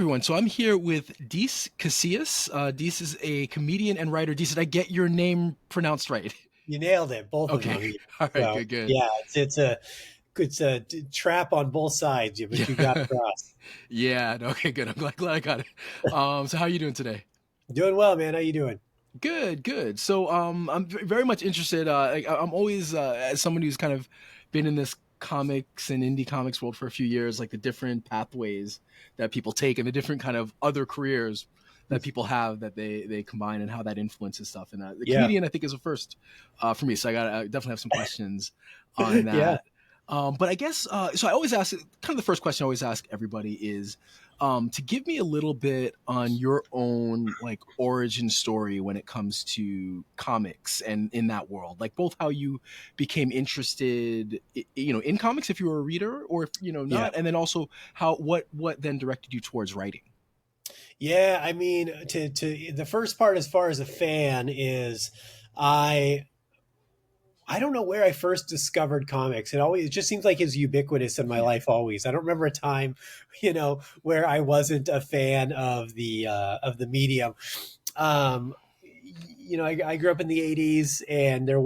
everyone. So I'm here with Dece Casillas. Dece is a comedian and writer. Dece, did I get your name pronounced right? You nailed it, both of Okay. them. All right. So Good. Good. yeah, it's a trap on both sides, but you got Yeah. across. Yeah. No, okay. Good. I'm glad I got it. So how are you doing today? Doing well, man. How you doing? Good. Good. So I'm very much interested. I'm always as someone who's kind of been in this comics and indie comics world for a few years, like the different pathways that people take and the different kind of other careers that people have that they combine and how that influences stuff. And the Yeah, comedian, I think, is a first for me. So I definitely have some questions on yeah, that. But I guess so. I always ask kind of the first question I always ask everybody is to give me a little bit on your own like origin story when it comes to comics and in that world, like both how you became interested, in comics if you were a reader or if yeah, not, and then also how what then directed you towards writing. yeah. I mean, to the first part, as far as a fan, is I I don't know where I first discovered comics. It just seems like it's ubiquitous in my Yeah. life always. I don't remember a time, where I wasn't a fan of the medium. Um, I grew up in the '80s, and there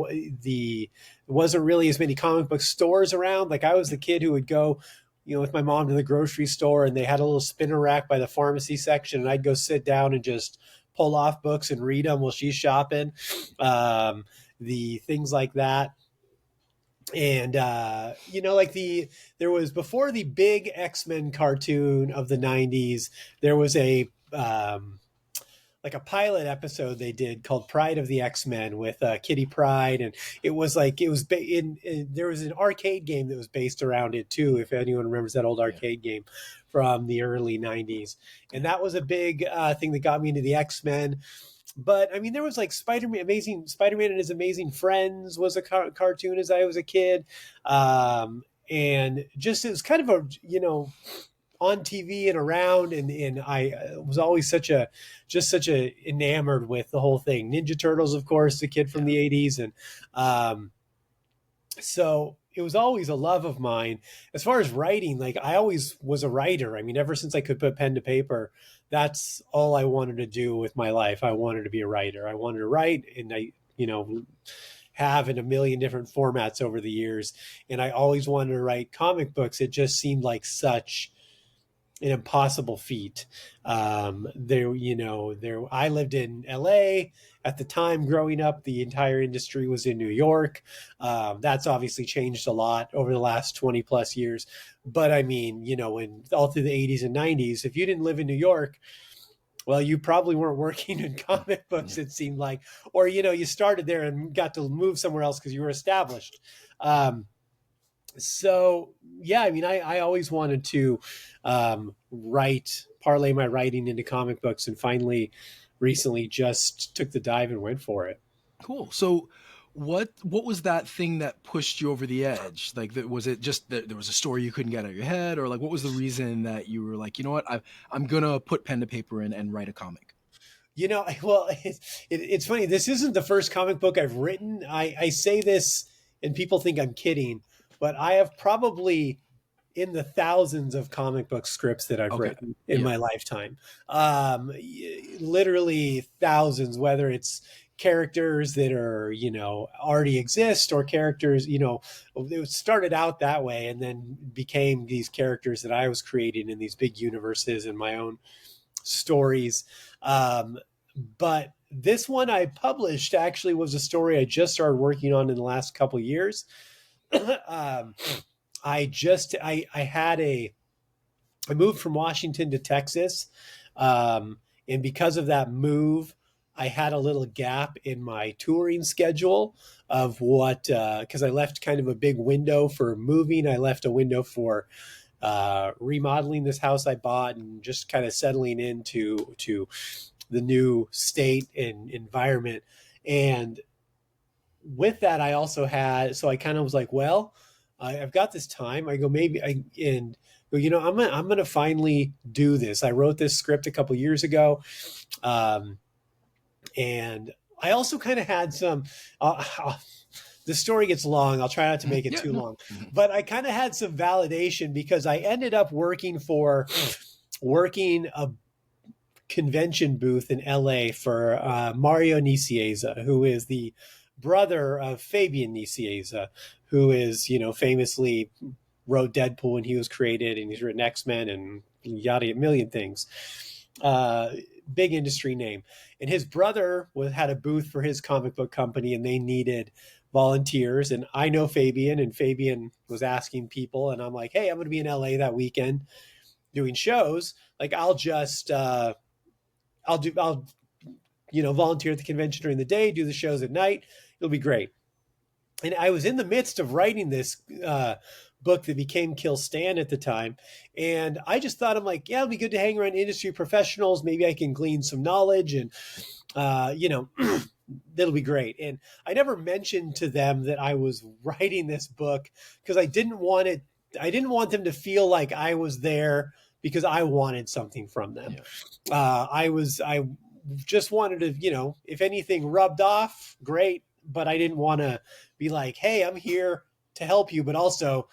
wasn't really as many comic book stores around. Like I was the kid who would go, with my mom to the grocery store, and they had a little spinner rack by the pharmacy section, and I'd go sit down and just pull off books and read them while she's shopping. Um, the things like that. And like there was, before the big X-Men cartoon of the '90s, there was a like a pilot episode they did called Pride of the X-Men with Kitty Pryde, and it was like there was an arcade game that was based around it too, if anyone remembers that old Yeah. arcade game from the early '90s. And Yeah. that was a big thing that got me into the X-Men. But I mean, there was like Spider-Man and His Amazing Friends was a cartoon as I was a kid. And just, it was kind of on TV and around, and I was always such a enamored with the whole thing. Ninja Turtles, of course, the kid from Yeah. the '80s, and um, so it was always a love of mine. As far as writing, like I always was a writer. I mean, ever since I could put pen to paper, that's all I wanted to do with my life. I wanted to be a writer. I wanted to write, and have in a million different formats over the years. And I always wanted to write comic books. It just seemed like such an impossible feat. I lived in LA at the time growing up. The entire industry was in New York. That's obviously changed a lot over the last 20 plus years. But I mean, in all through the '80s and '90s, if you didn't live in New York, well, you probably weren't working in comic books, Yeah. it seemed like, or, you started there and got to move somewhere else because you were established. Um, so yeah, I mean, I always wanted to parlay my writing into comic books, and finally recently just took the dive and went for it. Cool. So what was that thing that pushed you over the edge? Like was it just that there was a story you couldn't get out of your head, or like what was the reason that you were like, you know what, I'm gonna put pen to paper and write a comic? Well, it's funny. This isn't the first comic book I've written. I say this and people think I'm kidding, but I have probably in the thousands of comic book scripts that I've Okay. written in Yeah. my lifetime. Literally thousands, whether it's characters that are, already exist, or characters, it started out that way and then became these characters that I was creating in these big universes and my own stories. But this one I published actually was a story I just started working on in the last couple of years. um, I had I moved from Washington to Texas, and because of that move, I had a little gap in my touring schedule of what, because I left kind of a big window for moving. I left a window for remodeling this house I bought and just kind of settling into the new state and environment. And with that, I also had, so I kind of was like, well, I've got this time. I go, maybe I, and go, I'm gonna finally do this. I wrote this script a couple years ago. Um, and I also kind of had some, the story gets long. I'll try not to Mhm. make it Yeah. too No. long, Mhm. but I kind of had some validation because I ended up working for working a convention booth in LA for Mario Nicieza, who is the brother of Fabian Nicieza, who is, famously wrote Deadpool when he was created, and he's written X-Men and yada, a million things. Big industry name. And his brother had a booth for his comic book company, and they needed volunteers. And I know Fabian, and Fabian was asking people, and I'm like, hey, I'm going to be in LA that weekend doing shows. Like, I'll volunteer at the convention during the day, do the shows at night. It'll be great. And I was in the midst of writing this book that became Kill Stan at the time. And I just thought, I'm like, yeah, it'll be good to hang around industry professionals. Maybe I can glean some knowledge, and, that'll be great. And I never mentioned to them that I was writing this book because I didn't want them to feel like I was there because I wanted something from them. Yeah. I just wanted to, if anything rubbed off, great. But I didn't want to be like, hey, I'm here to help you, but also,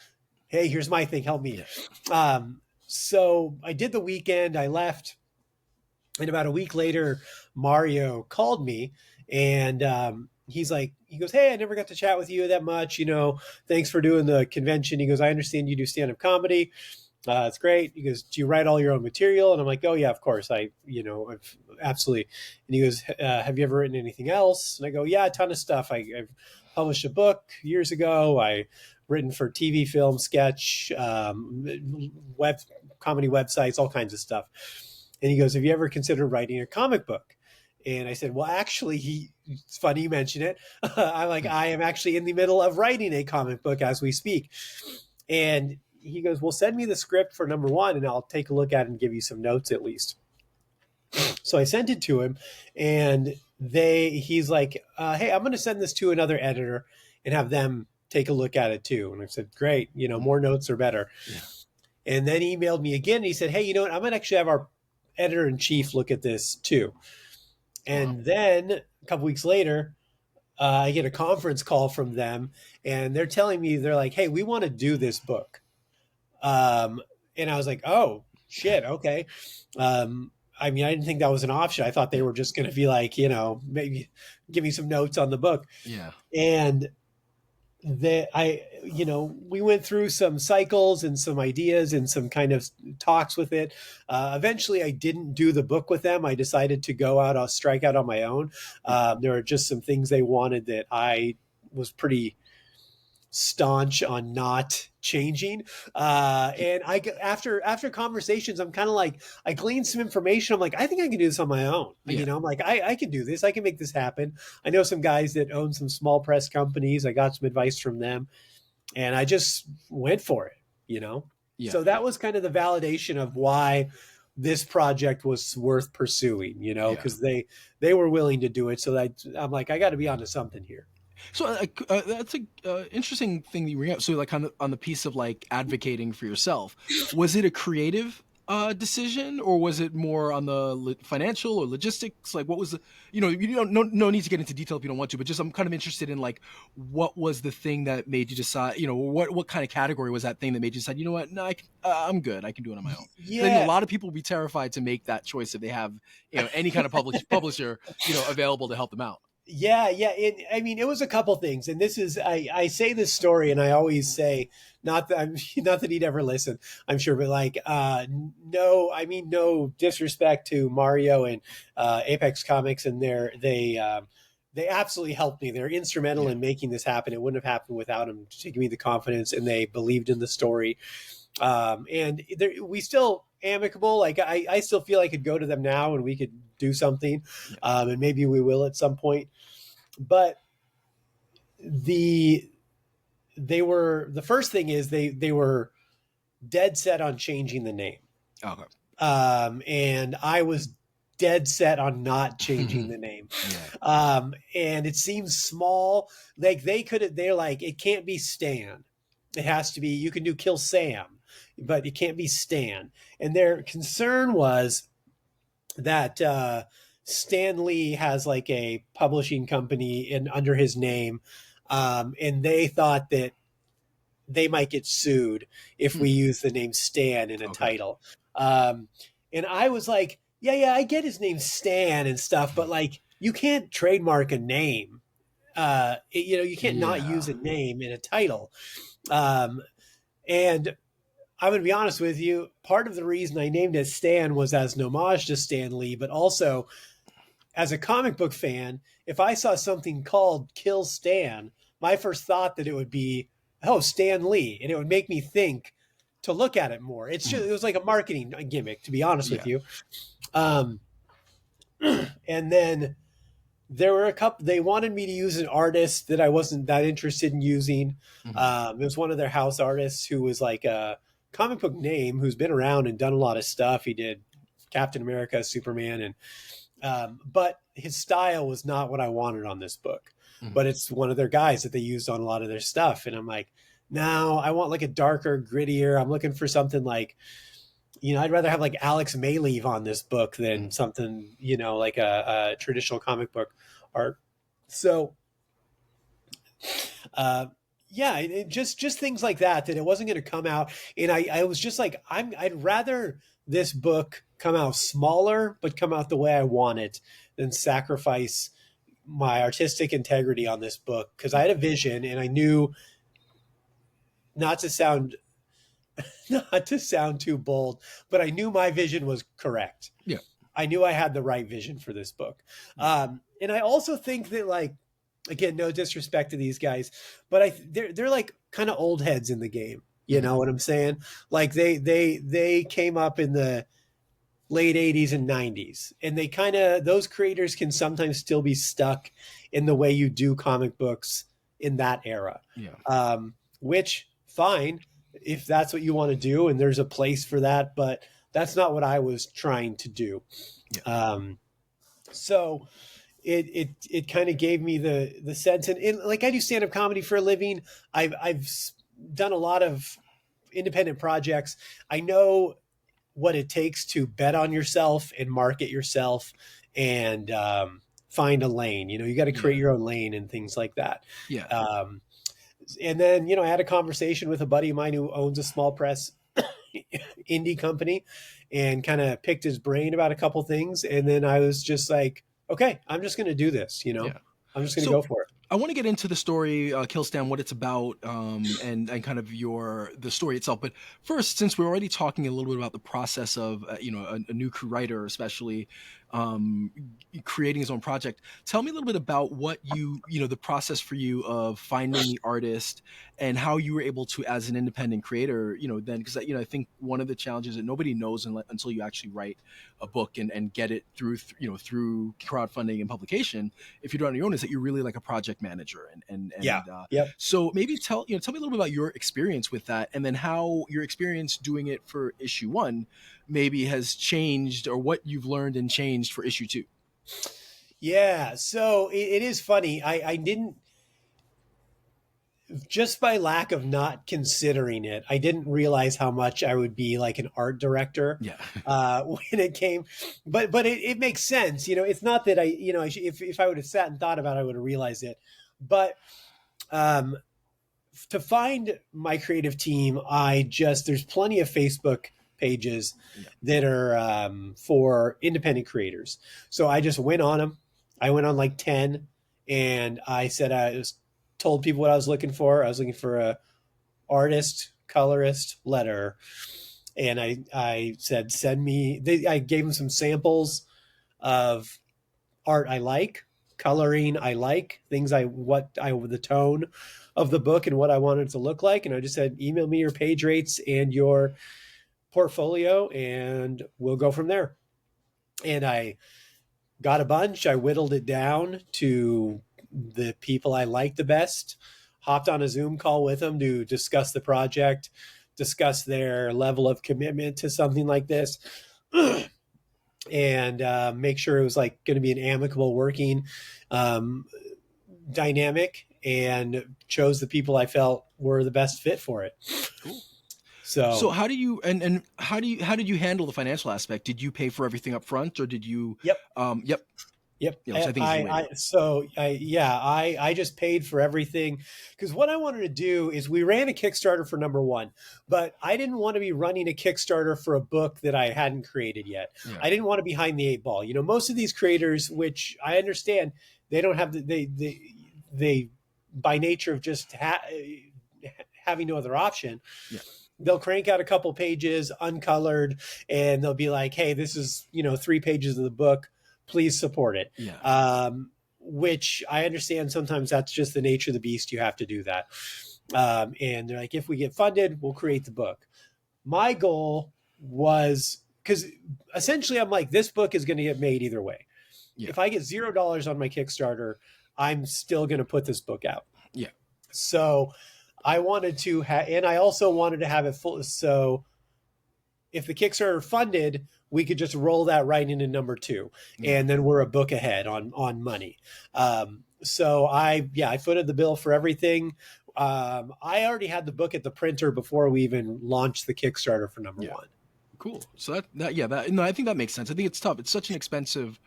hey, here's my thing, help me. Yeah. So I did the weekend, I left, and about a week later, Mario called me, and he goes, hey, I never got to chat with you that much, thanks for doing the convention. He goes, I understand you do stand-up comedy. It's great. He goes, do you write all your own material? And I'm like, oh yeah, of course. I've absolutely. And he goes, have you ever written anything else? And I go, yeah, a ton of stuff. I've published a book years ago. I written for TV, film, sketch, web comedy websites, all kinds of stuff. And he goes, have you ever considered writing a comic book? And I said, well, actually, it's funny you mention it. I'm like, I am actually in the middle of writing a comic book as we speak. And he goes, well, send me the script for number one, and I'll take a look at it and give you some notes at least. So I sent it to him, and he's like, hey, I'm going to send this to another editor and have them take a look at it too. And I said, great, more notes are better. Yeah. And then he emailed me again, and he said, hey, you know what? I'm going to actually have our editor-in-chief look at this too. And then a couple weeks later, I get a conference call from them, and they're telling me, they're like, hey, we want to do this book. And I was like, oh shit. Okay. I didn't think that was an option. I thought they were just going to be like, maybe give me some notes on the book. Yeah. And we went through some cycles and some ideas and some kind of talks with it. Eventually I didn't do the book with them. I decided to go out, I'll strike out on my own. There are just some things they wanted that I was pretty staunch on not changing. And after conversations, I'm kind of like, I gleaned some information. I'm like, I think I can do this on my own. Yeah. I'm like, I can do this. I can make this happen. I know some guys that own some small press companies. I got some advice from them, and I just went for it, Yeah. So that was kind of the validation of why this project was worth pursuing, because they were willing to do it. So I'm like, I got to be onto something here. So that's a interesting thing that you bring up. So like on the piece of like advocating for yourself, was it a creative decision, or was it more on the financial or logistics? Like, what was the, you don't no need to get into detail if you don't want to, but just I'm kind of interested in like what was the thing that made you decide, what kind of category was that thing that made you decide, you know what, no, I'm good, I can do it on my own. Yeah. I think a lot of people will be terrified to make that choice if they have any kind of publisher available to help them out. Yeah. It was a couple things. And this is, I say this story, and I always say, not that he'd ever listen, I'm sure, but like, no disrespect to Mario and Apex Comics, and they absolutely helped me. They're instrumental in making this happen. It wouldn't have happened without them giving me the confidence, and they believed in the story. And we still amicable. Like I still feel I could go to them now and we could do something. And maybe we will at some point, but the first thing is they were dead set on changing the name. Okay. And I was dead set on not changing the name. Yeah. And it seems small. Like they're like, it can't be Stan. It has to be, you can do Kill Sam, but it can't be Stan. And their concern was that Stan Lee has like a publishing company under his name. And they thought that they might get sued if we use the name Stan in a title. And I was like, yeah, I get his name Stan and stuff, but like you can't trademark a name. You can't not use Yeah. a name in a title. Um, and I'm going to be honest with you. Part of the reason I named it Stan was as an homage to Stan Lee, but also as a comic book fan, if I saw something called Kill Stan, my first thought that it would be, oh, Stan Lee, and it would make me think to look at it more. It was like a marketing gimmick, to be honest with Yeah. you. Um, and then there were a couple. They wanted me to use an artist that I wasn't that interested in using. Mhm. It was one of their house artists who was like a comic book name who's been around and done a lot of stuff. He did Captain America, Superman, and but his style was not what I wanted on this book. Mhm. But it's one of their guys that they used on a lot of their stuff, and I'm like, no, I want like a darker, grittier. I'm looking for something like, I'd rather have like Alex Mayleave on this book than Mhm. something, like a traditional comic book art. So, uh, yeah, just things like that it wasn't going to come out. And I was just like, I'd rather this book come out smaller, but come out the way I want it than sacrifice my artistic integrity on this book. Cause I had a vision and I knew not to sound not to sound too bold, but I knew my vision was correct. Yeah. I knew I had the right vision for this book. And I also think that, like, again, no disrespect to these guys, but they're like kind of old heads in the game. You Mhm. know what I'm saying? Like they came up in the late 80s and 90s, and they kind of, those creators can sometimes still be stuck in the way you do comic books in that era. Yeah. Which fine if that's what you want to do and there's a place for that, but that's not what I was trying to do. Yeah. So it kind of gave me the sense, and like I do stand-up comedy for a living. I've done a lot of independent projects. I know what it takes to bet on yourself and market yourself and find a lane. You got to create Yeah. your own lane and things like that. Yeah. And then, I had a conversation with a buddy of mine who owns a small press indie company and kind of picked his brain about a couple things. And then I was just like, okay, I'm just going to do this. Yeah. I'm just going to So go for it. I want to get into the story, Kill Stan, what it's about, and kind of the story itself. But first, since we're already talking a little bit about the process of a new crew writer, especially um, creating his own project, tell me a little bit about what the process for you of finding the artist and how you were able to, as an independent creator, then because I think one of the challenges that nobody knows until you actually write a book and get it through crowdfunding and publication, if you do it on your own, is that you're really like a project manager. Yeah. Yep. So maybe tell me a little bit about your experience with that, and then how your experience doing it for issue 1 maybe has changed, or what you've learned and changed for issue 2. Yeah. So it is funny. I didn't, just by lack of not considering it, I didn't realize how much I would be like an art director Yeah. when it came. But it makes sense. It's not that if I would have sat and thought about it, I would have realized it. But um, to find my creative team, there's plenty of Facebook pages Yeah. that are for independent creators. So I just went on them. I went on like 10, and I said I was told people what I was looking for. I was looking for a artist, colorist, letterer, and I said send me. I gave them some samples of art I like, coloring I like, the tone of the book and what I wanted it to look like, and I just said email me your page rates and your portfolio, and we'll go from there. And I got a bunch. I whittled it down to the people I liked the best, hopped on a Zoom call with them to discuss the project, discuss their level of commitment to something like this, and make sure it was like going to be an amicable working um, dynamic, and chose the people I felt were the best fit for it. Cool. So So, how do you how did you handle the financial aspect? Did you pay for everything up front, or did you? yep. Yep. Yep. Yeah, which I think is the way to go. I just paid for everything because what I wanted to do is we ran a Kickstarter for number one, but I didn't want to be running a Kickstarter for a book that I hadn't created yet. Yeah. I didn't want to be behind the eight ball. You know, most of these creators, which I understand, they don't have they by nature of just having no other option. Yeah. They'll crank out a couple pages uncolored and they'll be like, hey, this is, 3 pages of the book. Please support it. Yeah. Which I understand sometimes that's just the nature of the beast. You have to do that. And they're like, if we get funded, we'll create the book. My goal was because essentially I'm like, this book is going to get made either way. Yeah. If I get $0 on my Kickstarter, I'm still going to put this book out. Yeah. So I wanted to and I also wanted to have it full. So if the Kickstarter funded, we could just roll that right into number two. Yeah. And then we're a book ahead on money. So I footed the bill for everything. I already had the book at the printer before we even launched the Kickstarter for number one. Cool. So I think that makes sense. I think it's tough. It's such an expensive,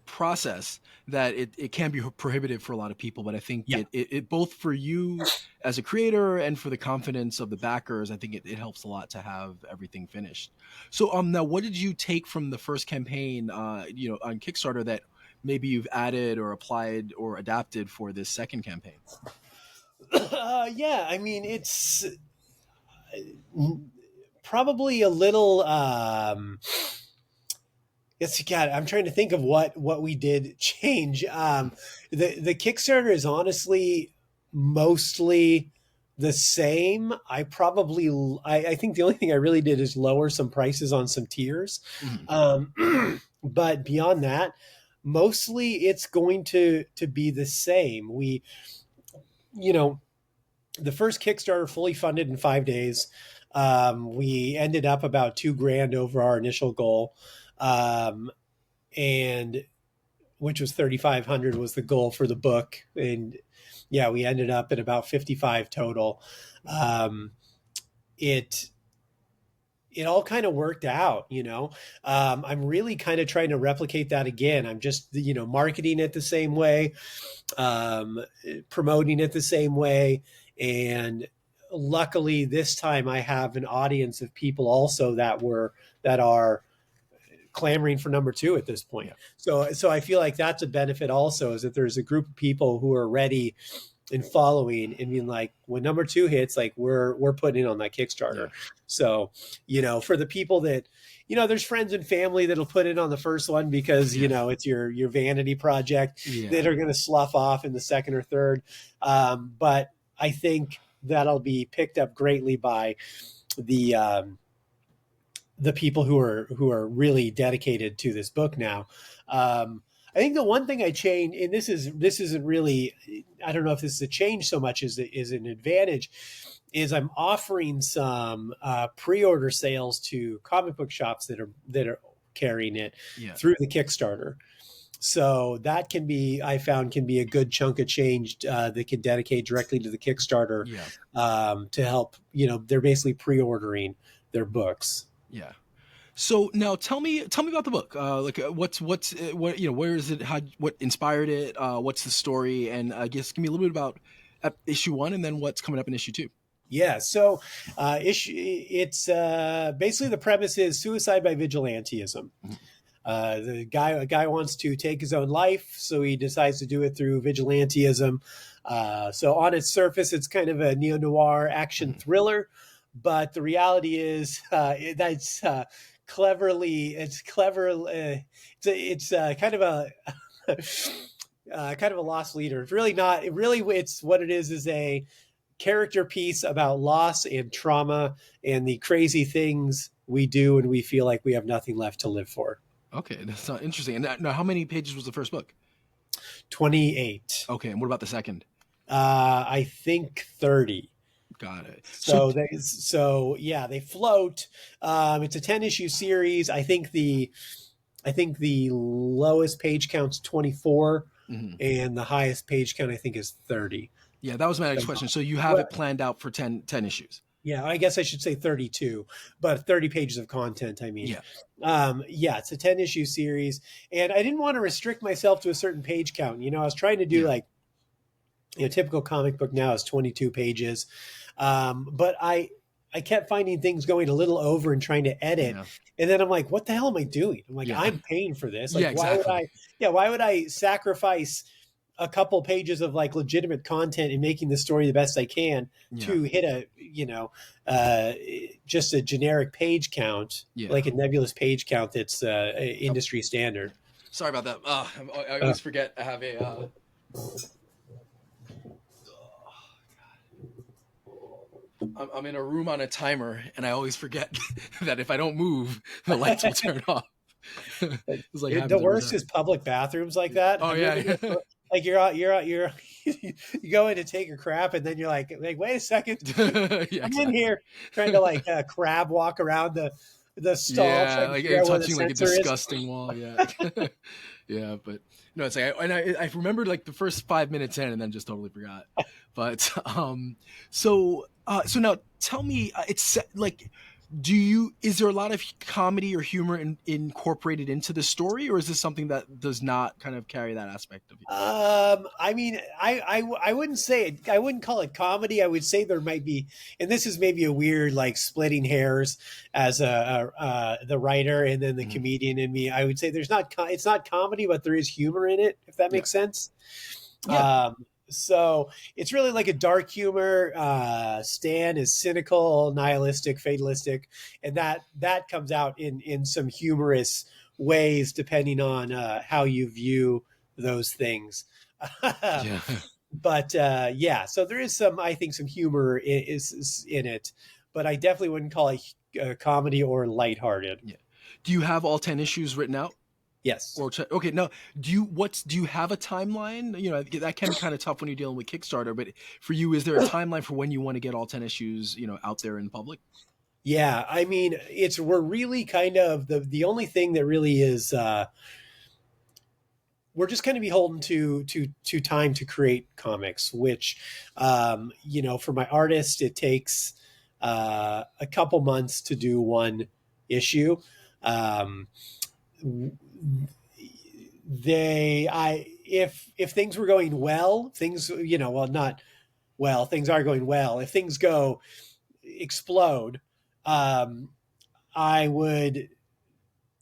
process that it can be prohibitive for a lot of people. But I think it both for you as a creator and for the confidence of the backers, I think it helps a lot to have everything finished. So now what did you take from the first campaign, on Kickstarter that maybe you've added or applied or adapted for this second campaign? I mean, it's probably a little, God, I'm trying to think of what we did change. The Kickstarter is honestly mostly the same. I think the only thing I really did is lower some prices on some tiers. Mm-hmm. But beyond that, mostly it's going to be the same. The first Kickstarter fully funded in 5 days. We ended up about $2,000 over our initial goal. And which was 3,500 was the goal for the book. And we ended up at about 55 total. It all kind of worked out, I'm really kind of trying to replicate that again. I'm just, marketing it the same way, promoting it the same way. And luckily this time I have an audience of people also that are clamoring for number two at this point. So I feel like that's a benefit also, is that there's a group of people who are ready and following and being like, when number two hits, like we're putting in on that Kickstarter. So, for the people that, there's friends and family that'll put in on the first one because, it's your vanity project that are going to slough off in the second or third. But I think that'll be picked up greatly by the people who are really dedicated to this book now. I think the one thing I changed, and this isn't really, I don't know if this is a change so much as an advantage, is I'm offering some pre-order sales to comic book shops that are carrying it through the Kickstarter. So that I found can be a good chunk of change that can dedicate directly to the Kickstarter to help. They're basically pre-ordering their books. Yeah. So now tell me about the book. Where is it? What inspired it? What's the story? And I guess give me a little bit about issue 1 and then what's coming up in issue 2. Yeah. So it's basically the premise is suicide by vigilantism. Mm-hmm. A guy wants to take his own life, so he decides to do it through vigilantism. So on its surface, it's kind of a neo-noir action thriller. But the reality is it's clever. It's kind of a kind of a lost leader. It's really not. It's what it is a character piece about loss and trauma and the crazy things we do when we feel like we have nothing left to live for. Okay, that's interesting. And now, how many pages was the first book? 28. Okay, and what about the second? I think 30. Got it. So they float. It's a 10-issue series. I think the lowest page count's 24, and the highest page count I think is 30. Yeah, that was my next question. So you have it planned out for 10 issues. Yeah, I guess I should say 32, but 30 pages of content, I mean. Yeah. Yeah, it's a 10 issue series. And I didn't want to restrict myself to a certain page count. I was trying to do Yeah. like, typical comic book now is 22 pages. But I kept finding things going a little over and trying to edit. Yeah. And then I'm like, what the hell am I doing? I'm like, Yeah. I'm paying for this. Yeah, Like, exactly. why would I sacrifice a couple pages of like legitimate content and making the story the best I can Yeah. to hit uh, just a generic page count, Yeah. like a nebulous page count that's Oh, industry standard. sorry about that. I always forget I have a I'm in a room on a timer, and I always forget that if I don't move, the lights will turn off. It's like The happens every worst time. is public bathrooms like that. Oh Have you ever yeah. like you're you go in to take a crap and then you're like wait a second, Yeah, I'm in exactly. here trying to like crab walk around the stall Yeah, trying to like figure out where the touching like a sensor is. disgusting wall. Yeah. Yeah, but no, it's like I remembered like the first 5 minutes in, and then just totally forgot. But so now tell me, it's like, is there a lot of comedy or humor incorporated into the story, or is this something that does not kind of carry that aspect of you? I mean, I wouldn't say it. I wouldn't call it comedy. I would say there might be, and this is maybe a weird like splitting hairs as the writer and then the Mhm. comedian in me. I would say it's not comedy, but there is humor in it, if that Yeah, makes sense. yeah, So it's really like a dark humor. Stan is cynical, nihilistic, fatalistic, and that comes out in some humorous ways depending on how you view those things. yeah, But yeah, so there is I think, some humor is in it, but I definitely wouldn't call it comedy or lighthearted. yeah. Do you have all 10 issues written out? Yes. Or okay, now do you have a timeline? That can be kind of tough when you're dealing with Kickstarter, but for you, is there a timeline for when you want to get all 10 issues, out there in public? Yeah, I mean, we're really kind of the only thing that really is we're just kind of beholden to time to create comics, which for my artist it takes a couple months to do one issue. Um, they I if things were going well, things well, not well, things are going well. If things go explode, um, I would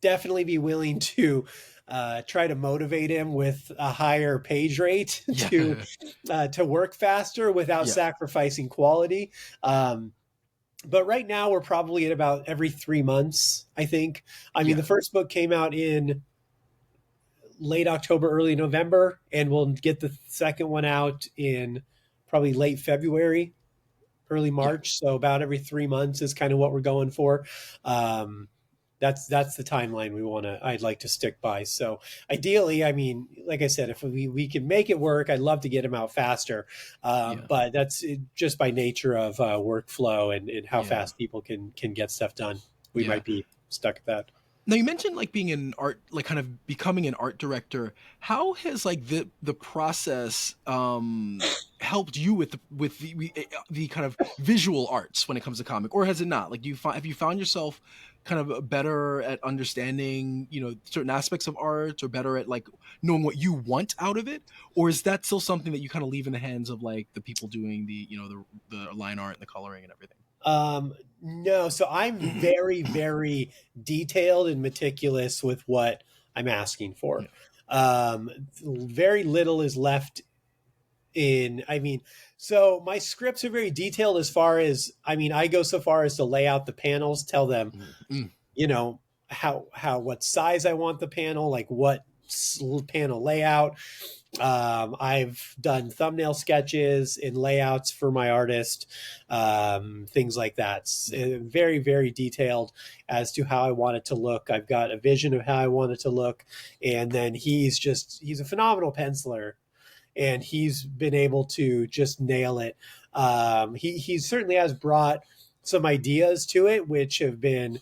definitely be willing to try to motivate him with a higher page rate Yeah, to work faster without yeah, sacrificing quality. But right now we're probably at about every 3 months, I think. I mean, yeah, the first book came out in late October, early November, and we'll get the second one out in probably late February, early yeah, March. So about every 3 months is kind of what we're going for. Um, that's the timeline I'd like to stick by. So ideally, I mean, like I said, if we can make it work, I'd love to get them out faster. yeah, But that's just by nature of workflow and how yeah, fast people can get stuff done. We yeah. might be stuck at that. Now you mentioned like being an art, like kind of becoming an art director. How has like the process helped you with the kind of visual arts when it comes to comic, or has it not? Like, have you found yourself kind of better at understanding certain aspects of art, or better at like knowing what you want out of it, or is that still something that you kind of leave in the hands of like the people doing the line art and the coloring and everything? No, so I'm very, very detailed and meticulous with what I'm asking for. Yeah, Very little is left in, I mean, so my scripts are very detailed as far as, I mean, I go so far as to lay out the panels, tell them, mm, you know, what size I want the panel, like what panel layout. I've done thumbnail sketches and layouts for my artist, things like that. yeah, Very, very detailed as to how I want it to look. I've got a vision of how I want it to look. And then he's a phenomenal penciler, and he's been able to just nail it. He certainly has brought some ideas to it, which have been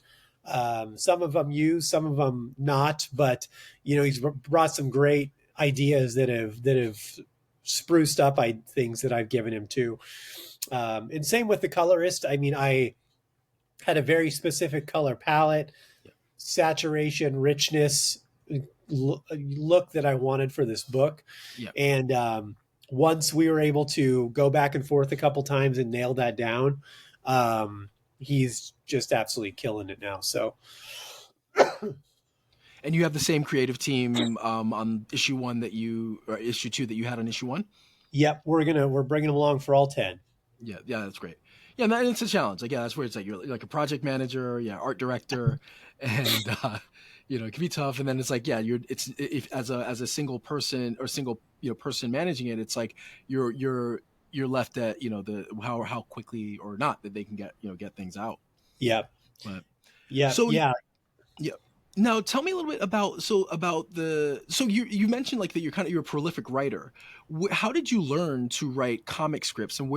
some of them used, some of them not. But he's brought some great ideas that have spruced up things that I've given him too. And same with the colorist. I mean, I had a very specific color palette, Yeah. saturation, richness, look that I wanted for this book. Yeah. And once we were able to go back and forth a couple times and nail that down, he's just absolutely killing it now. So And you have the same creative team on issue one that you, or issue two that you had on issue one. yep, we're bringing him along for all 10. Yeah, yeah, that's great. Yeah, and it's a challenge. Like, yeah, that's where it's like you're like a project manager, yeah, art director, and it can be tough. And then it's like, yeah, it's if as a single person or single person managing it, it's like you're left at the how quickly or not that they can get things out. Yep. But Yep. so Yeah. yeah. Now tell me a little bit so you mentioned like that you're a prolific writer. How did you learn to write comic scripts, and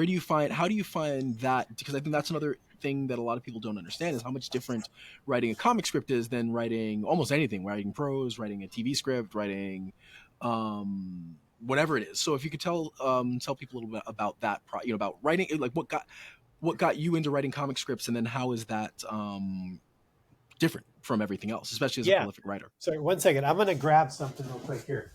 how do you find that? Because I think that's another thing that a lot of people don't understand is how much different writing a comic script is than writing almost anything, writing prose, writing a TV script, writing whatever it is. So if you could tell people a little bit about that about writing, like what got you into writing comic scripts, and then how is that different from everything else, especially as a Yeah. prolific writer. Sorry, one second. I'm going to grab something real quick here.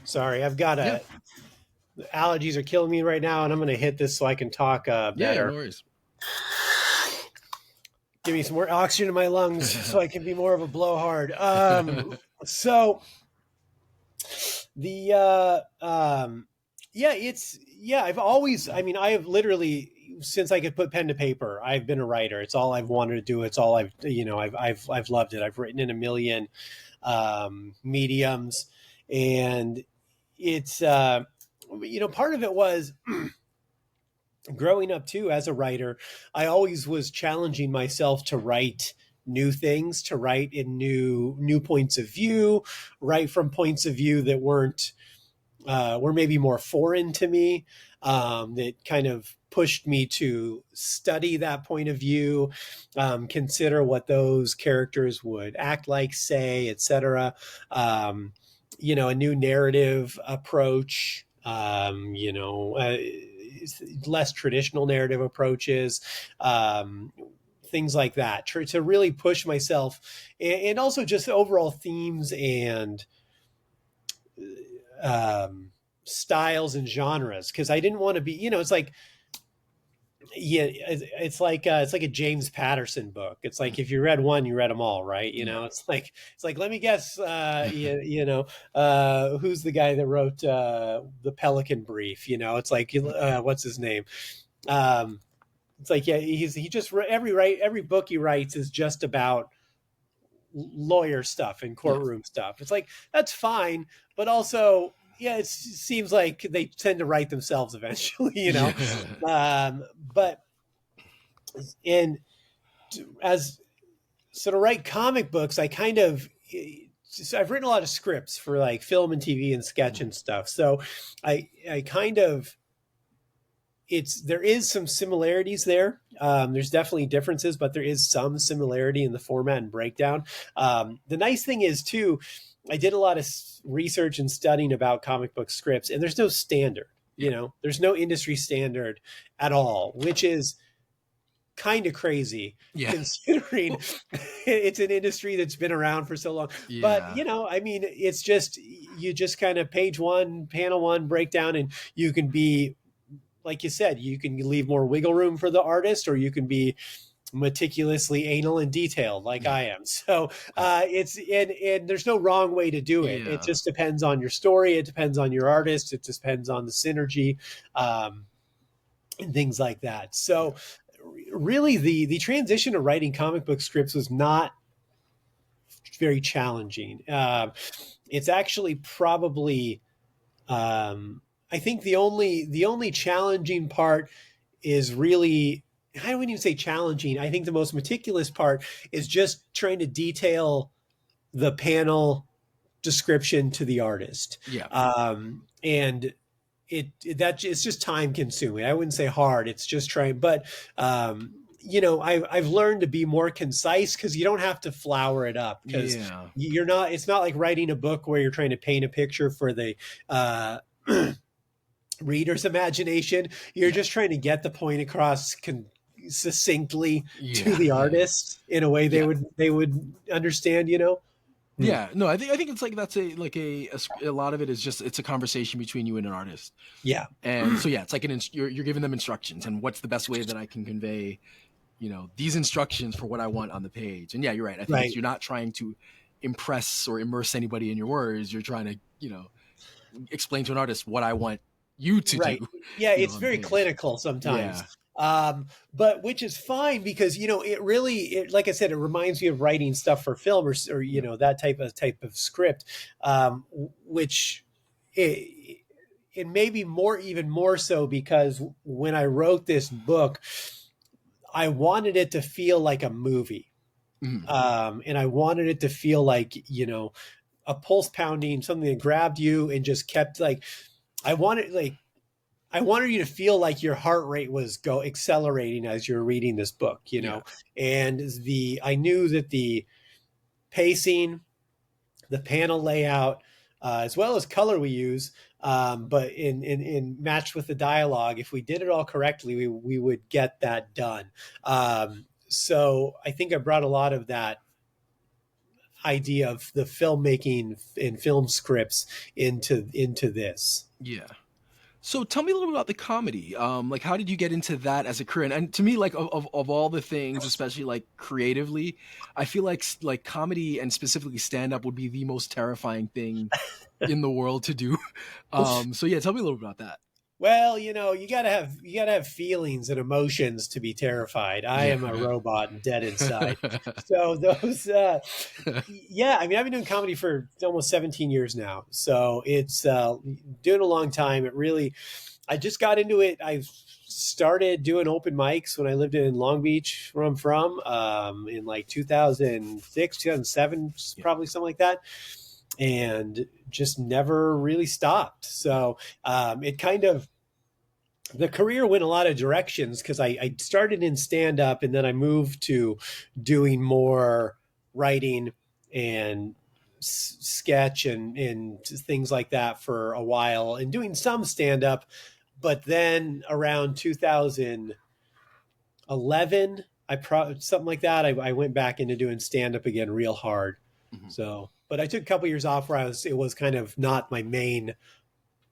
Sorry, I've got Yeah, the allergies are killing me right now, and I'm going to hit this so I can talk yeah, better. no worries. Give me some more oxygen in my lungs so I can be more of a blowhard. So the I have literally, since I could put pen to paper, I've been a writer. It's all I've wanted to do. It's all I've loved it. I've written in a million mediums, and it's part of it was growing up too as a writer. I always was challenging myself to write new things, to write in new points of view, write from points of view that were maybe more foreign to me, that kind of pushed me to study that point of view, consider what those characters would act like, say, etc. A new narrative approach, less traditional narrative approaches, things like that, to really push myself, and also just overall themes and styles and genres, because I didn't want to be, it's like, it's like a James Patterson book. It's like if you read one, you read them all, right? Yeah. It's like let me guess, who's the guy that wrote the Pelican Brief? It's like what's his name? It's like, yeah, he just every book he writes is just about lawyer stuff and Yeah. courtroom stuff. It's like, that's fine, but also, yeah, it seems like they tend to write themselves eventually, Yeah. But and as so to write comic books, I've written a lot of scripts for like film and TV and sketch and stuff. So I kind of, there is some similarities there. There's definitely differences, but there is some similarity in the format and breakdown. The nice thing is too, I did a lot of research and studying about comic book scripts, and there's no standard. There's no industry standard at all, which is kind of crazy, Yeah. considering it's an industry that's been around for so long. Yeah. But it's just, you just kind of page one, panel one, breakdown, and you can be, like you said, you can leave more wiggle room for the artist, or you can be meticulously anal and detailed like I am. So and there's no wrong way to do it. Yeah. It just depends on your story. It depends on your artist. It depends on the synergy, and things like that. So really the transition to writing comic book scripts was not very challenging. It's actually probably, I think the only challenging part is really, I wouldn't even say challenging. I think the most meticulous part is just trying to detail the panel description to the artist. Yeah. And it's just time consuming. I wouldn't say hard. It's just trying, but I've learned to be more concise because you don't have to flower it up, because Yeah. it's not like writing a book where you're trying to paint a picture for the uh, reader's imagination. You're Yeah. just trying to get the point across succinctly to Yeah. the artist in a way Yeah. they would understand. Hmm. Yeah, no, I think it's like that's a lot of it is just it's a conversation between you and an artist, Yeah. and so yeah, it's like you're giving them instructions, and what's the best way that I can convey, these instructions for what I want on the page. And yeah, you're right. I think it's Right. you're not trying to impress or immerse anybody in your words. You're trying to explain to an artist what I want you to do, Right. Yeah, it's on the very page. clinical sometimes. Yeah, But which is fine, because like I said, it reminds me of writing stuff for film, or yeah, that type of script, which it may be even more so, because when I wrote this book, I wanted it to feel like a movie. mhm, And I wanted it to feel like, a pulse pounding, something that grabbed you and just kept, like, I wanted like I wanted you to feel like your heart rate was go accelerating as you're reading this book. yeah, And I knew that the pacing, the panel layout, as well as color we use, but in matched with the dialogue, if we did it all correctly, we would get that done. So I think I brought a lot of that idea of the filmmaking and film scripts into this. yeah. So tell me a little bit about the comedy. Like how did you get into that as a career? And to me, like of all the things, especially like creatively, I feel like comedy and specifically stand up would be the most terrifying thing in the world to do. So yeah, tell me a little bit about that. Well, you gotta have feelings and emotions to be terrified. I am a Yeah. robot and dead inside. So those, yeah. I mean, I've been doing comedy for almost 17 years now. So it's doing a long time. I just got into it. I started doing open mics when I lived in Long Beach, where I'm from, in like 2006, 2007, Yeah. probably something like that, and just never really stopped. So it kind of the career went a lot of directions, because I started in stand up, and then I moved to doing more writing and sketch and things like that for a while, and doing some stand up. But then around 2011, something like that, I went back into doing stand up again real hard. Mhm. So, but I took a couple years off where it was kind of not my main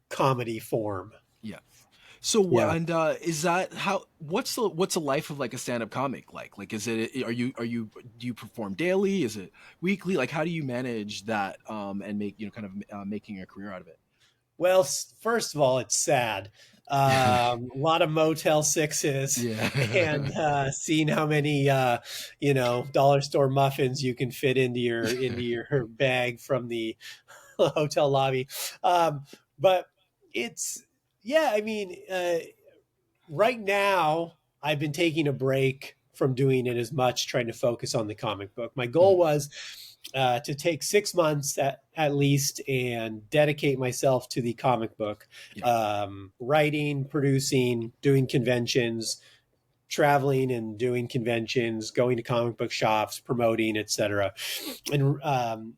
comedy form. Yeah. So what Yeah. and is that how what's the life of like a stand-up comic like? Like is it are you do you perform daily? Is it weekly? Like how do you manage that and make kind of making a career out of it? Well, first of all, it's sad. A lot of Motel Sixes, and Yeah. seeing how many dollar store muffins you can fit into your bag from the hotel lobby. But it's yeah. I mean, right now I've been taking a break from doing it as much, trying to focus on the comic book. My goal Mhm. was to take 6 months at least and dedicate myself to the comic book, Yeah. writing, producing, doing conventions, traveling and doing conventions, going to comic book shops, promoting, etc. And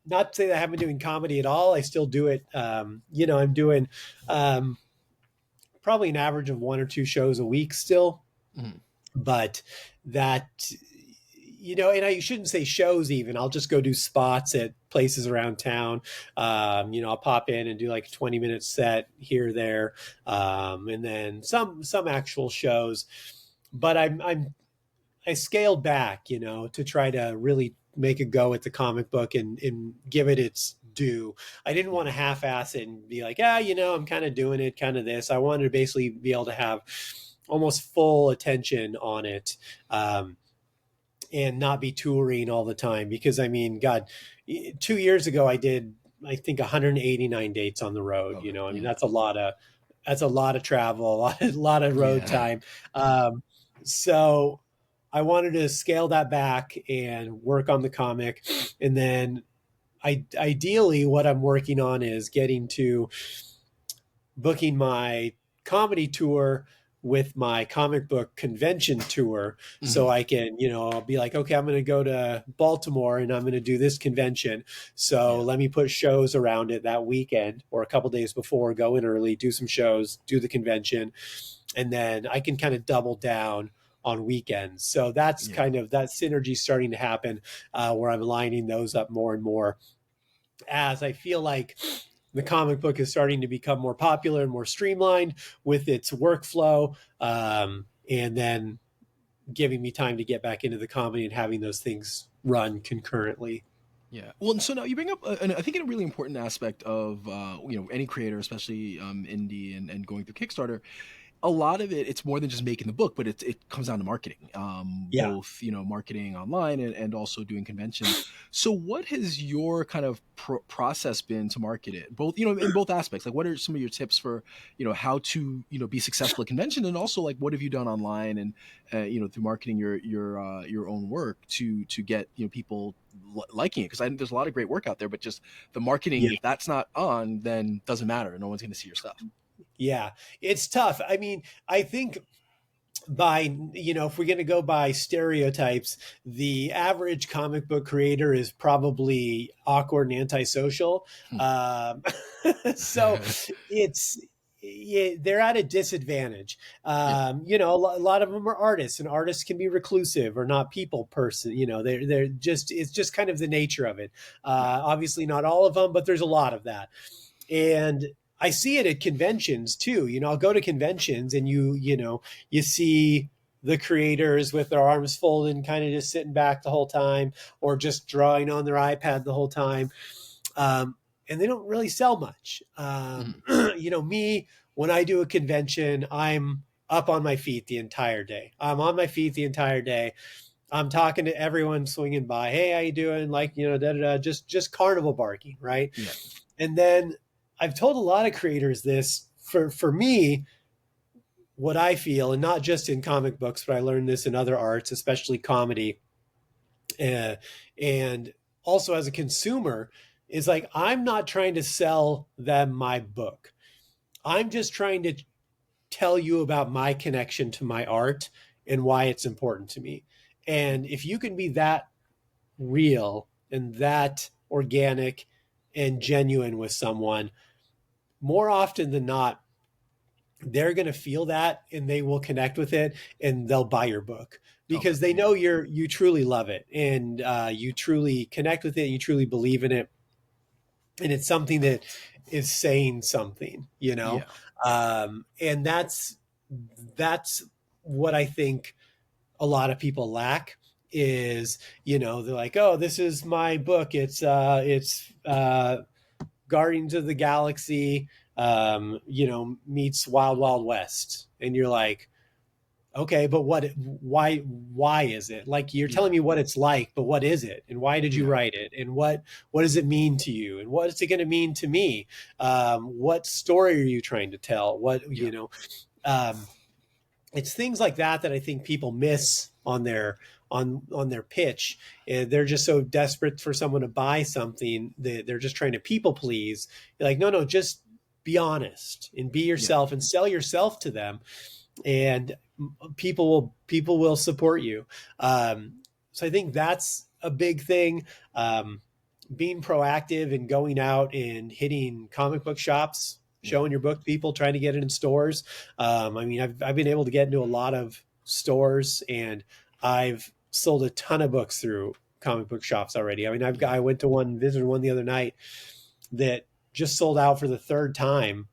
not to say that I haven't been doing comedy at all. I still do it. I'm doing um, probably an average of one or two shows a week still, Mhm. but that and I shouldn't say shows, even I'll just go do spots at places around town. I'll pop in and do like a 20-minute set here or there, and then some actual shows. But I scaled back, to try to really make a go at the comic book and give it its due. I didn't Yeah. want to half-ass it and be like, I'm kind of doing it, kind of this. I wanted to basically be able to have almost full attention on it, and not be touring all the time. Because I mean, God, 2 years ago I did, I think, 189 dates on the road. Okay. I mean, Yeah. that's a lot of travel, a lot of road Yeah. time. So I wanted to scale that back and work on the comic. And then ideally what I'm working on is getting to booking my comedy tour with my comic book convention tour. So Hmm. I can, I'll be like, okay, I'm going to go to Baltimore and I'm going to do this convention. So Yeah. let me put shows around it that weekend or a couple days before, go in early, do some shows, do the convention, and then I can kind of double down on weekends. So that's Yeah. kind of that synergy starting to happen, where I'm lining those up more and more as I feel like the comic book is starting to become more popular and more streamlined with its workflow, and then giving me time to get back into the comedy and having those things run concurrently. Yeah. Well, and so now you bring up, I think, a really important aspect of any creator, especially indie and going through Kickstarter. A lot of it's more than just making the book, but it comes down to marketing, Yeah. both marketing online and also doing conventions. So what has your kind of process been to market it, both in both aspects? Like, what are some of your tips for how to be successful at convention, and also like what have you done online and through marketing your own work to get people liking it? Because there's a lot of great work out there, but just the Yeah. marketing, if that's not on, then doesn't matter. No one's going to see your stuff. Yeah. It's tough. I mean, I think by if we're going to go by stereotypes, the average comic book creator is probably awkward and antisocial. um, so it's they're at a disadvantage. Yeah. A lot of them are artists, and artists can be reclusive or not people person. They're just, it's just kind of the nature of it. Yeah. Obviously not all of them, but there's a lot of that. And I see it at conventions too. I'll go to conventions and you see the creators with their arms folded and kind of just sitting back the whole time, or just drawing on their iPad the whole time. And they don't really sell much. Mhm. Me, when I do a convention, I'm up on my feet the entire day. I'm on my feet the entire day. I'm talking to everyone swinging by. Hey, how you doing? Like, da, da, da, just carnival barking, right? Yeah. And then I've told a lot of creators this. For me, what I feel, and not just in comic books, but I learned this in other arts, especially comedy, uh, and also as a consumer, is like, I'm not trying to sell them my book. I'm just trying to tell you about my connection to my art and why it's important to me. And if you can be that real and that organic and genuine with someone, more often than not, they're going to feel that and they will connect with it and they'll buy your book Okay. because they Yeah. know you truly love it, and you truly connect with it, you truly believe in it, and it's something that is saying something, Yeah. and that's what I think a lot of people lack is, they're like, oh, this is my book, it's Guardians of the Galaxy, meets Wild Wild West, and you're like, okay, but why is it like, you're telling Yeah. me what it's like, but what is it, and why did you Yeah. write it, and what does it mean to you, and what is it going to mean to me? What story are you trying to tell? Yeah. Um, it's things like that I think people miss on their pitch. And they're just so desperate for someone to buy something that they're just trying to people please. You're like, no, just be honest and be Yeah. yourself and sell yourself to them, and people will support you. So I think that's a big thing. Being proactive and going out and hitting comic book shops, Yeah. showing your book to people, trying to get it in stores. I mean, I've been able to get into a lot of stores, and I've sold a ton of books through comic book shops already. I mean, Yeah. I went to visited one the other night that just sold out for the third time,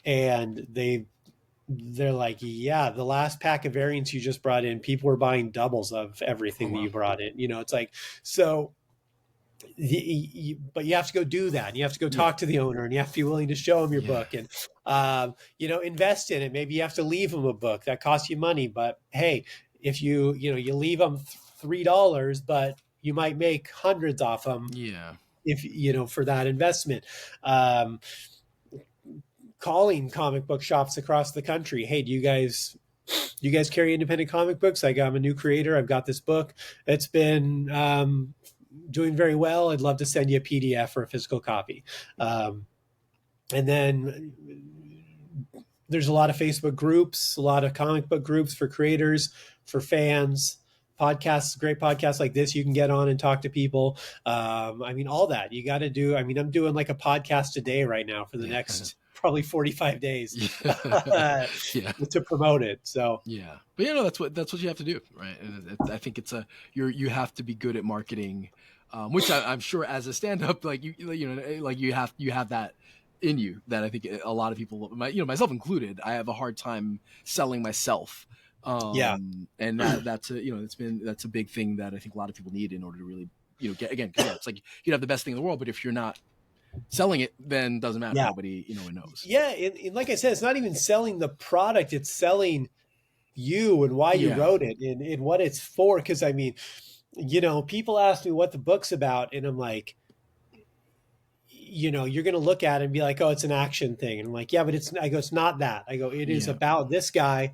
and they're like, yeah, the last pack of variants you just brought in, people were buying doubles of Oh everything that wow. you brought in. It's like, so but you have to go do that. You have to go Yeah. talk to the owner, and you have to be willing to show them your Yeah. book, and invest in it. Maybe you have to leave them a book that costs you money, but hey, if you leave them $3, but you might make hundreds off them Yeah. if for that investment. um, Calling comic book shops across the country, hey, do you guys carry independent comic books? I'm a new creator, I've got this book, it's been doing very well, I'd love to send you a PDF or a physical copy. And then there's a lot of Facebook groups, a lot of comic book groups for creators, for fans, podcasts, great podcasts like this you can get on and talk to people. I mean, all that you got to do. I mean, I'm doing like a podcast a day right now for the Yeah. next probably 45 days Yeah. Yeah. to promote it. So Yeah, but you know that's what you have to do, right? And I think it's you have to be good at marketing, which I'm sure as a stand-up, like you know, like you have that in you that I think a lot of people, you know, myself included, I have a hard time selling myself, yeah, and that's a, you know, that's a big thing that I think a lot of people need in order to really, you know, get again, because yeah, it's like you have the best thing in the world, but if you're not selling it, then it doesn't matter. yeah, Nobody, you know, knows. yeah. And like I said, it's not even selling the product; it's selling you and why you Yeah, wrote it and what it's for. Because I mean, you know, people ask me what the book's about, and I'm like, you know, you're going to look at it and be like, oh, it's an action thing. And I'm like, yeah, but I go, it's not that. I go, it is yeah, about this guy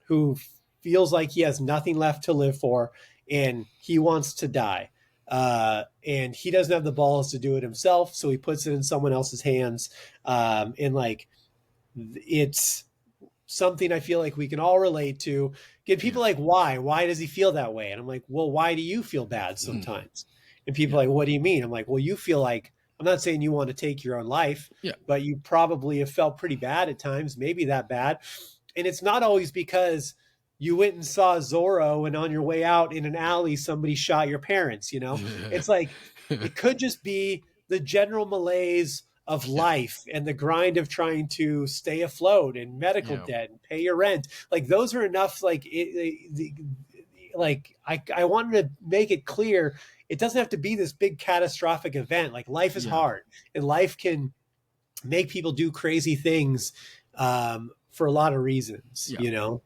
who feels like he has nothing left to live for and he wants to die. And he doesn't have the balls to do it himself. So he puts it in someone else's hands. And like, it's something I feel like we can all relate to. Get yeah, people like, why? Why does he feel that way? And I'm like, well, why do you feel bad mhm, sometimes? And people yeah, are like, what do you mean? I'm like, well, you feel like, I'm not saying you want to take your own life, yeah, but you probably have felt pretty bad at times, maybe that bad. And it's not always because you went and saw Zorro and on your way out in an alley, somebody shot your parents, you know? It's like, it could just be the general malaise of yeah, life and the grind of trying to stay afloat and medical yeah, debt and pay your rent. Like those are enough. Like I wanted to make it clear. It doesn't have to be this big catastrophic event. Like life is yeah, hard and life can make people do crazy things for a lot of reasons, yeah. you know?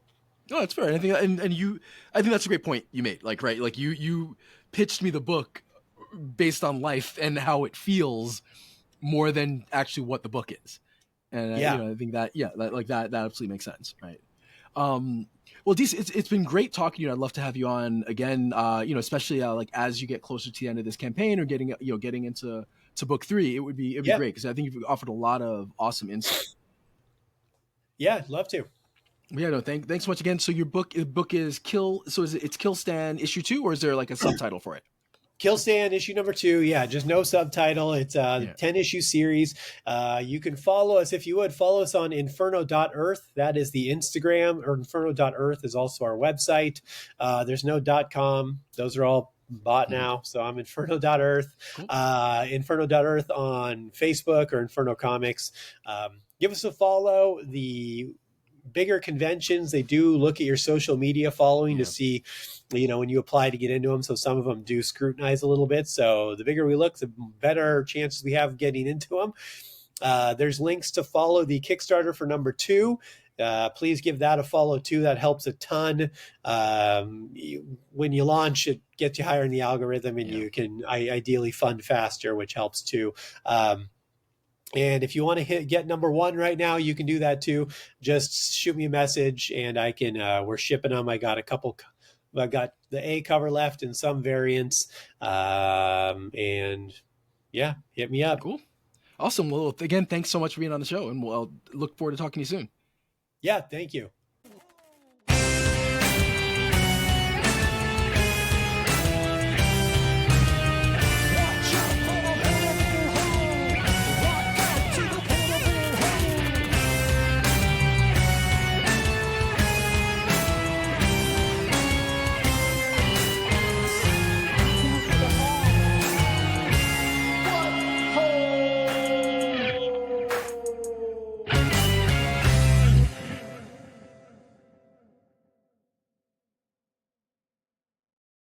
No, that's fair. And I think, and you, I think that's a great point you made. Like, right, like you pitched me the book based on life and how it feels more than actually what the book is. And you Yeah. know, I think that, yeah, that absolutely makes sense, right? Well, Dece, it's been great talking to you. I'd love to have you on again. You know, especially like as you get closer to the end of this campaign or getting into book three, it'd be Yeah. great because I think you've offered a lot of awesome insight. Yeah. I'd love to. Yeah, no, thanks so much again. So your book is Kill. So it's Kill Stan issue 2, or is there like a subtitle for it? Kill Stand issue number 2. Yeah, just no subtitle. It's a Yeah, 10 issue series. You can follow us if you would. Follow us on inferno.earth. That is the Instagram, or inferno.earth is also our website. There's no .com. Those are all bought mhm. now. So I'm inferno.earth. Cool. Inferno.earth on Facebook or Inferno Comics. Give us a follow. The bigger conventions, they do look at your social media following to Yeah, see, you know, when you apply to get into them. So some of them do scrutinize a little bit. So the bigger we look, the better chances we have getting into them. There's links to follow the Kickstarter for number 2. Please give that a follow too. That helps a ton. When you launch, it gets you higher in the algorithm, and yeah, you can ideally fund faster, which helps too. And if you want to get number 1 right now, you can do that too. Just shoot me a message, and I can. We're shipping them. I got a couple. I got the A cover left in some variants, and yeah, hit me up. cool. Awesome. Well, again, thanks so much for being on the show, and we'll look forward to talking to you soon. Yeah, thank you.